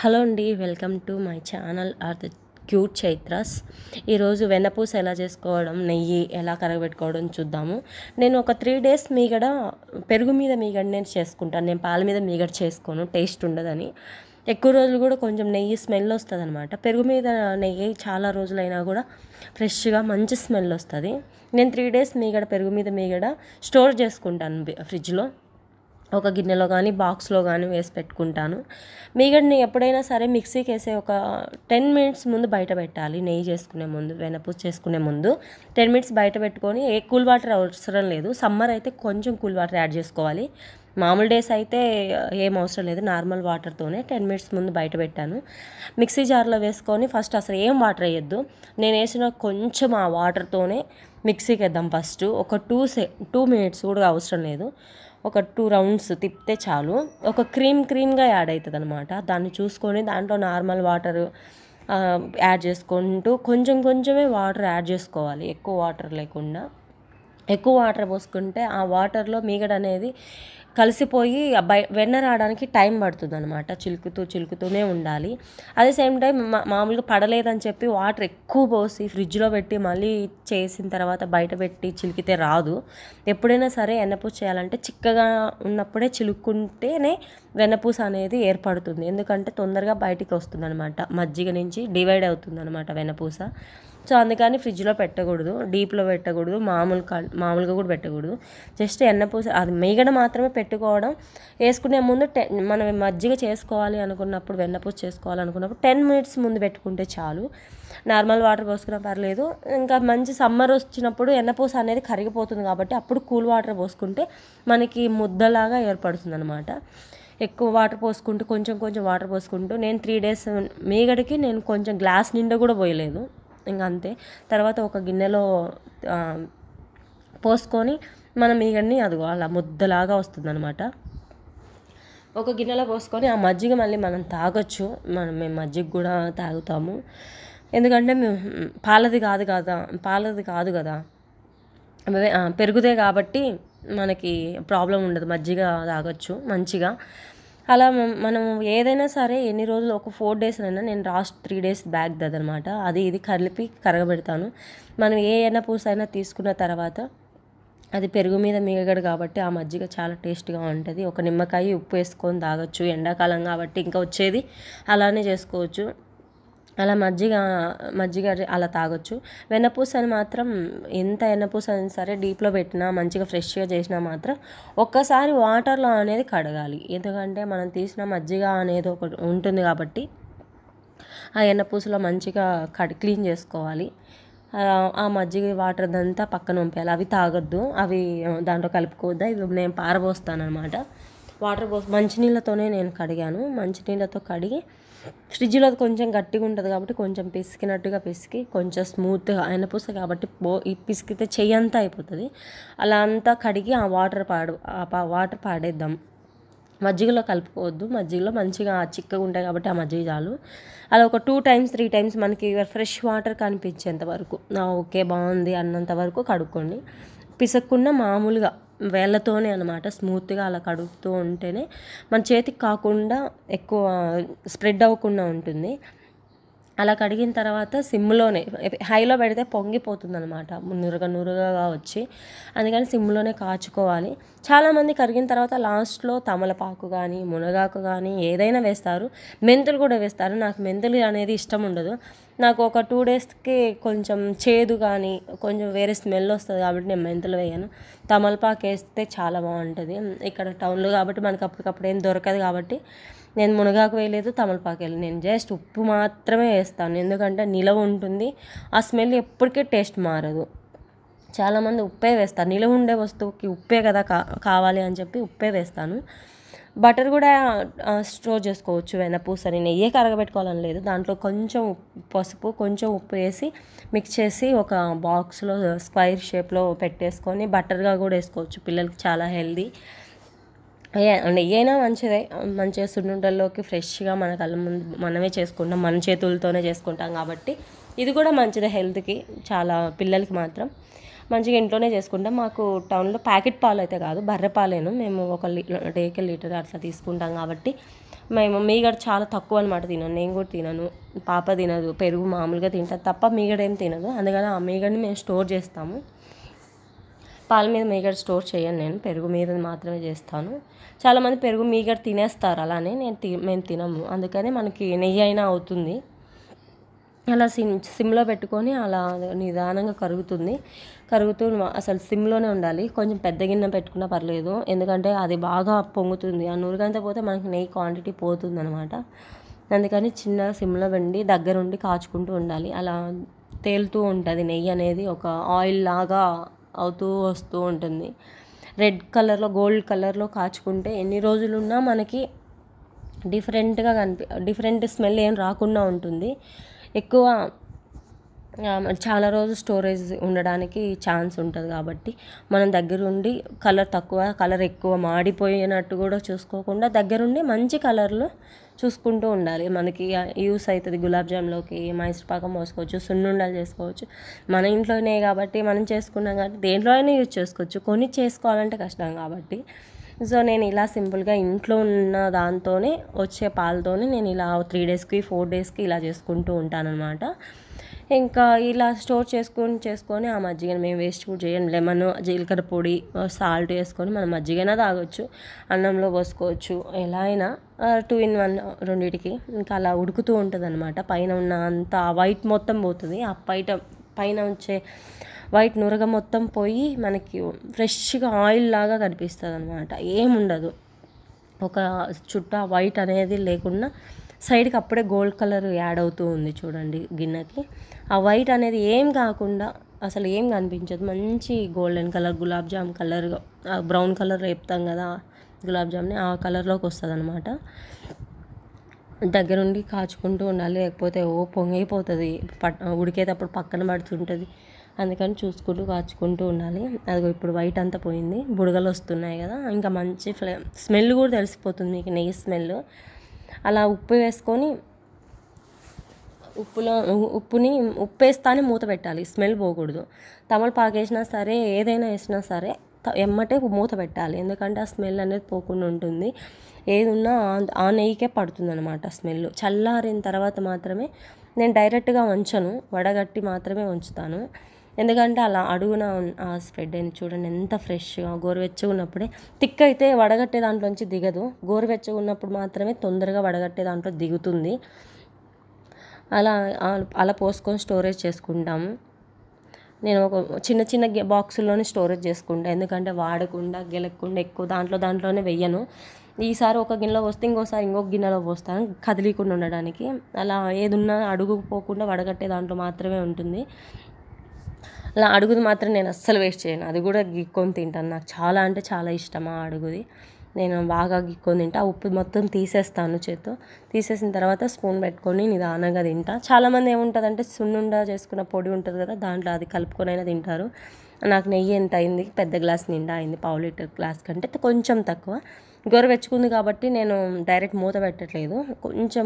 Hello అండి, welcome to my channel are the cute Chaitras. ఈరోజు వెన్నపూస ఎలా చేసుకోవడం, నెయ్యి ఎలా కరగబెట్టుకోవడం చూద్దాము. నేను ఒక 3 days మీగడ పెరుగు మీద మీగడ నేను చేసుకుంటాను. నేను పాల మీద మీగడ చేసుకోను, టేస్ట్ ఉండదని. ఎక్కువ రోజులు కూడా కొంచెం నెయ్యి స్మెల్ వస్తుంది అనమాట. పెరుగు మీద నెయ్యి చాలా రోజులైనా కూడా ఫ్రెష్గా మంచి స్మెల్ వస్తుంది. నేను 3 days మీగడ పెరుగు మీద మీగడ స్టోర్ చేసుకుంటాను ఫ్రిడ్జ్లో. ఒక గిన్నెలో కానీ బాక్స్లో కానీ వేసి పెట్టుకుంటాను. మీగడని ఎప్పుడైనా సరే మిక్సీకి వేసే ఒక 10 minutes ముందు బయట పెట్టాలి. నెయ్యి చేసుకునే ముందు, వెన్నపూస చేసుకునే ముందు 10 minutes బయట పెట్టుకొని, ఏ కూల్ వాటర్ అవసరం లేదు. సమ్మర్ అయితే కొంచెం కూల్ వాటర్ యాడ్ చేసుకోవాలి. మామూలు డేస్ అయితే ఏం అవసరం లేదు, నార్మల్ వాటర్తోనే 10 minutes ముందు బయట పెట్టాను. మిక్సీ జార్లో వేసుకొని ఫస్ట్ అసలు ఏం వాటర్ వేయొద్దు. నేను వేసిన కొంచెం ఆ వాటర్తోనే మిక్సీకి వేద్దాం. ఫస్ట్ ఒక 2 minutes కూడా అవసరం లేదు, ఒక 2 rounds తిప్పితే చాలు. ఒక క్రీమ్గా యాడ్ అవుతుంది అనమాట. దాన్ని చూసుకొని దాంట్లో నార్మల్ వాటర్ యాడ్ చేసుకుంటూ కొంచెమే వాటర్ యాడ్ చేసుకోవాలి, ఎక్కువ వాటర్ లేకుండా. ఎక్కువ వాటర్ పోసుకుంటే ఆ వాటర్లో మీగడ అనేది కలిసిపోయి వెన్న రావడానికి టైం పడుతుంది అనమాట. చిలుకుతూనే ఉండాలి. అదే సేమ్ టైం మామూలుగా పడలేదని చెప్పి వాటర్ ఎక్కువ పోసి ఫ్రిడ్జ్లో పెట్టి మళ్ళీ చేసిన తర్వాత బయట పెట్టి చిలికితే రాదు. ఎప్పుడైనా సరే వెన్నపూస చేయాలంటే చిక్కగా ఉన్నప్పుడే చిలుక్కుంటేనే వెన్నపూస అనేది ఏర్పడుతుంది. ఎందుకంటే తొందరగా బయటికి వస్తుంది అనమాట, మజ్జిగ నుంచి డివైడ్ అవుతుంది అనమాట వెన్నపూస. సో అందుకని ఫ్రిడ్జ్లో పెట్టకూడదు, డీప్లో పెట్టకూడదు, మామూలుగా కూడా పెట్టకూడదు. జస్ట్ వెన్నపూస అది మీగడ మాత్రమే పెట్టుకోవడం. వేసుకునే ముందు మనం మజ్జిగ చేసుకోవాలి అనుకున్నప్పుడు, వెన్నపూస చేసుకోవాలనుకున్నప్పుడు 10 minutes ముందు పెట్టుకుంటే చాలు. నార్మల్ వాటర్ పోసుకున్నా పర్లేదు. ఇంకా మంచి సమ్మర్ వచ్చినప్పుడు వెన్నపూస అనేది కరిగిపోతుంది కాబట్టి అప్పుడు కూల్ వాటర్ పోసుకుంటే మనకి ముద్దలాగా ఏర్పడుతుంది అనమాట. ఎక్కువ వాటర్ పోసుకుంటూ కొంచెం వాటర్ పోసుకుంటూ నేను 3 days మీగడికి నేను కొంచెం గ్లాస్ నిండా కూడా పోయలేదు. ఇంకా అంతే. తర్వాత ఒక గిన్నెలో పోసుకొని మనం మీగడిని అదిగో అలా ముద్దలాగా వస్తుంది అనమాట. ఒక గిన్నెలో పోసుకొని ఆ మజ్జిగ మళ్ళీ మనం తాగొచ్చు. మేము మజ్జిగ కూడా తాగుతాము. ఎందుకంటే మేము పాలది కాదు కదా, పెరుగుదే కాబట్టి మనకి ప్రాబ్లం ఉండదు, మజ్జిగ తాగొచ్చు మంచిగా. అలా మనం ఏదైనా సరే ఎన్ని రోజులు, ఒక 4 days అయినా, నేను లాస్ట్ 3 days బ్యాక్ అనమాట, అది ఇది కలిపి కరగబెడతాను. మనం ఏ వెన్నపూస అయినా తీసుకున్న తర్వాత అది పెరుగు మీద మీగడ కాబట్టి ఆ మజ్జిగ చాలా టేస్ట్గా ఉంటుంది. ఒక నిమ్మకాయ ఉప్పు వేసుకొని తాగొచ్చు. ఎండాకాలం కాబట్టి ఇంకా వచ్చేది అలానే చేసుకోవచ్చు. అలా మజ్జిగ అలా తాగొచ్చు. వెన్నపూసని మాత్రం ఎంత వెన్నపూస అయినా సరే డీప్లో పెట్టినా మంచిగా ఫ్రెష్గా చేసినా మాత్రం ఒక్కసారి వాటర్లో అనేది కడగాలి. ఎందుకంటే మనం తీసిన మజ్జిగ అనేది ఒకటి ఉంటుంది కాబట్టి ఆ వెన్నపూసలో మంచిగా క్లీన్ చేసుకోవాలి. ఆ మజ్జిగ వాటర్ అంతా పక్కన పంపేయాలి. అవి తాగొద్దు, అవి దాంట్లో కలుపుకోవద్దు. ఇవి నేను పారబోస్తాను అనమాట. వాటర్ మంచినీళ్ళతోనే నేను కడిగాను. మంచినీళ్ళతో కడిగి ఫ్రిడ్జ్లో కొంచెం గట్టిగా ఉంటుంది కాబట్టి కొంచెం పిసికినట్టుగా పిసికి, కొంచెం స్మూత్గా వెన్నపూస కాబట్టి పిసికితే చెయ్యి అంతా అయిపోతుంది. అలా అంతా కడిగి ఆ వాటర్ పాడేద్దాం. మజ్జిగలో కలుపుకోవద్దు. మజ్జిగలో మంచిగా చిక్కగా ఉంటాయి కాబట్టి ఆ మజ్జిగ చాలు. అలా ఒక 2 times 3 times మనకి ఫ్రెష్ వాటర్ కనిపించేంత వరకు, ఓకే బాగుంది అన్నంత వరకు కడుక్కోండి. పిసక్కుండా మామూలుగా వేళ్ళతోనే అనమాట స్మూత్గా అలా కడుగుతూ ఉంటేనే మన చేతికి కాకుండా ఎక్కువ స్ప్రెడ్ అవ్వకుండా ఉంటుంది. అలా కడిగిన తర్వాత సిమ్లోనే, హైలో పెడితే పొంగిపోతుంది అనమాట, నురగగా వచ్చి. అందుకని సిమ్లోనే కాచుకోవాలి. చాలామంది కరిగిన తర్వాత లాస్ట్లో తమలపాకు కానీ మునగాకు కానీ ఏదైనా వేస్తారు, మెంతులు కూడా వేస్తారు. నాకు మెంతులు అనేది ఇష్టం ఉండదు. నాకు ఒక 2 daysకి కొంచెం చేదు కానీ కొంచెం వేరే స్మెల్ వస్తుంది కాబట్టి నేను మెంతులు వేయను. తమలపాకు వేస్తే చాలా బాగుంటుంది. ఇక్కడ టౌన్లో కాబట్టి మనకు అప్పటికప్పుడు ఏం దొరకదు కాబట్టి నేను మునగాకు వేయలేదు, తమలపాకు వేయలేదు. నేను జస్ట్ ఉప్పు మాత్రమే వేస్తాను. ఎందుకంటే నిలవ ఉంటుంది, ఆ స్మెల్ ఎప్పటికీ టేస్ట్ మారదు. చాలామంది ఉప్పే వేస్తారు, నిలవ ఉండే వస్తువుకి ఉప్పే కదా కావాలి అని చెప్పి ఉప్పే వేస్తాను. బటర్ కూడా స్టోర్ చేసుకోవచ్చు వెన్నపూసని. నెయ్యే కరగబెట్టుకోవాలని లేదు, దాంట్లో కొంచెం పసుపు కొంచెం ఉప్పు వేసి మిక్స్ చేసి ఒక బాక్స్లో స్క్వైర్ షేప్లో పెట్టేసుకొని బటర్గా కూడా వేసుకోవచ్చు. పిల్లలకి చాలా హెల్దీ. నెయ్యి అయినా మంచిగా సున్నుండల్లోకి ఫ్రెష్గా మన కళ్ళ ముందు మనమే చేసుకుంటాం, మన చేతులతోనే చేసుకుంటాం కాబట్టి ఇది కూడా మంచిదే హెల్త్కి చాలా, పిల్లలకి మాత్రం. మంచిగా ఇంట్లోనే చేసుకుంటాం. మాకు టౌన్లో ప్యాకెట్ పాలు అయితే కాదు, బర్రె పాలేను. మేము ఒక డేకి లీటర్ అట్లా తీసుకుంటాం కాబట్టి మేము మీగడ చాలా తక్కువ అనమాట తినను. నేను కూడా తినను, పాప తినదు. పెరుగు మామూలుగా తింటుంది తప్ప మీగడ ఏం తినదు. అందుకని ఆ మీగడని మేము స్టోర్ చేస్తాము. పాల మీద మీగడ స్టోర్ చేయను, నేను పెరుగు మీద మాత్రమే చేస్తాను. చాలామంది పెరుగు మీగడ తినేస్తారు, అలానే మేము తినము. అందుకని మనకి నెయ్యి అయినా అవుతుంది. అలా సిమ్లో పెట్టుకొని అలా నిదానంగా కరుగుతూ అసలు సిమ్లోనే ఉండాలి. కొంచెం పెద్ద గిన్నె పెట్టుకున్నా పర్లేదు, ఎందుకంటే అది బాగా పొంగుతుంది. ఆ నురుగంతా పోతే మనకి నెయ్యి క్వాంటిటీ పోతుంది అనమాట. అందుకని చిన్న సిమ్లో వెండి దగ్గరుండి కాచుకుంటూ ఉండాలి. అలా తేలుతూ ఉంటుంది నెయ్యి అనేది, ఒక ఆయిల్ లాగా అవుతూ వస్తూ ఉంటుంది. రెడ్ కలర్లో, గోల్డ్ కలర్లో కాచుకుంటే ఎన్ని రోజులున్నా మనకి డిఫరెంట్ స్మెల్ ఏం రాకుండా ఉంటుంది. ఎక్కువ చాలా రోజు స్టోరేజ్ ఉండడానికి ఛాన్స్ ఉంటుంది కాబట్టి మనం దగ్గరుండి కలర్ ఎక్కువ మాడిపోయినట్టు కూడా చూసుకోకుండా దగ్గరుండి మంచి కలర్లో చూసుకుంటూ ఉండాలి. మనకి యూస్ అవుతుంది. గులాబ్ జామ్లోకి మైసూర్ పాకం పోసుకోవచ్చు, సున్నుండలు చేసుకోవచ్చు. మన ఇంట్లోనే కాబట్టి మనం చేసుకున్నాం కాబట్టి దేంట్లో అయినా యూజ్ చేసుకోవచ్చు. కొని చేసుకోవాలంటే కష్టం కాబట్టి సో నేను ఇలా సింపుల్గా ఇంట్లో ఉన్న దాంతోనే వచ్చే పాలతోనే నేను ఇలా 3 డేస్కి 4 డేస్కి ఇలా చేసుకుంటూ ఉంటానన్నమాట. ఇంకా ఇలా స్టోర్ చేసుకొని ఆ మజ్జిగను మేము వేస్ట్ కూడా చేయండి. లెమన్, జీలకర్ర పొడి, సాల్ట్ వేసుకొని మనం మజ్జిగైనా తాగొచ్చు, అన్నంలో పోసుకోవచ్చు, ఎలా అయినా 2 in 1 రెండింటికి. ఇంకా అలా ఉడుకుతూ ఉంటుంది అనమాట. పైన ఉన్న అంత వైట్ మొత్తం పోతుంది. ఆ పైన వచ్చే వైట్ నురగ మొత్తం పోయి మనకి ఫ్రెష్గా ఆయిల్ లాగా కనిపిస్తుంది అనమాట. ఏముండదు, ఒక చుట్ట వైట్ అనేది లేకుండా సైడ్కి అప్పుడే గోల్డ్ కలర్ యాడ్ అవుతూ ఉంది చూడండి గిన్నెకి. ఆ వైట్ అనేది ఏం కాకుండా అసలు ఏం కనిపించదు. మంచి golden colour, gulab jamun colour, brown colour వేపుతాం కదా గులాబ్ జామ్ని, ఆ కలర్లోకి వస్తుంది అనమాట. దగ్గరుండి కాచుకుంటూ ఉండాలి, లేకపోతే పొంగిపోతుంది, ఉడికేటప్పుడు పక్కన పడుతుంటుంది. అందుకని చూసుకుంటూ కాచుకుంటూ ఉండాలి. అదిగో ఇప్పుడు వైట్ అంతా పోయింది, బుడగలు వస్తున్నాయి కదా, ఇంకా మంచి స్మెల్ కూడా తెలిసిపోతుంది మీకు, నెయ్యి స్మెల్. అలా ఉప్పు వేసుకొని ఉప్పు వేస్తానే మూత పెట్టాలి, స్మెల్ పోకూడదు. తమలపాకు వేసినా సరే, ఏదైనా వేసినా సరే ఎమ్మటే మూత పెట్టాలి, ఎందుకంటే ఆ స్మెల్ అనేది పోకుండా ఉంటుంది. ఏది ఉన్నా ఆ నెయ్యికే పడుతుంది అనమాట స్మెల్. చల్లారిన తర్వాత మాత్రమే నేను డైరెక్ట్గా ఉంచను, వడగట్టి మాత్రమే ఉంచుతాను. ఎందుకంటే అలా అడుగున ఆ స్ప్రెడ్ అయింది చూడండి ఎంత ఫ్రెష్గా, గోరువెచ్చగా ఉన్నప్పుడే. థిక్ అయితే వడగట్టే దాంట్లోంచి దిగదు, గోరువెచ్చగా ఉన్నప్పుడు మాత్రమే తొందరగా వడగట్టే దాంట్లో దిగుతుంది. అలా పోసుకొని స్టోరేజ్ చేసుకుంటాము. నేను ఒక చిన్న బాక్సుల్లోనే స్టోరేజ్ చేసుకుంటాను, ఎందుకంటే వాడకుండా గెలకుండా ఎక్కువ దాంట్లోనే వెయ్యను. ఈసారి ఒక గిన్నెలో పోస్తే ఇంకోసారి ఇంకొక గిన్నెలో పోస్తాను, కదిలీకుండా ఉండడానికి. అలా ఏదున్నా అడుగు పోకుండా వడగట్టే దాంట్లో మాత్రమే ఉంటుంది. అలా అడుగుది మాత్రం నేను అస్సలు వేస్ట్ చేయను, అది కూడా గిక్కొని తింటాను. నాకు చాలా అంటే చాలా ఇష్టం ఆ అడుగుది, నేను బాగా గిక్కొని తింటా. ఆ ఉప్పు మొత్తం తీసేస్తాను చేత్తో, తీసేసిన తర్వాత స్పూన్ పెట్టుకొని నిదానంగా తింటా. చాలామంది ఏముంటుందంటే సున్నుండ చేసుకున్న పొడి ఉంటుంది కదా, దాంట్లో అది కలుపుకొని అయినా తింటారు. నాకు నెయ్యి ఎంత అయింది, పెద్ద గ్లాస్ నిండా అయింది, 1/2 లీటర్ గ్లాస్ కంటే కొంచెం తక్కువ. గోరువెచ్చుకుంది కాబట్టి నేను డైరెక్ట్ మూత పెట్టట్లేదు, కొంచెం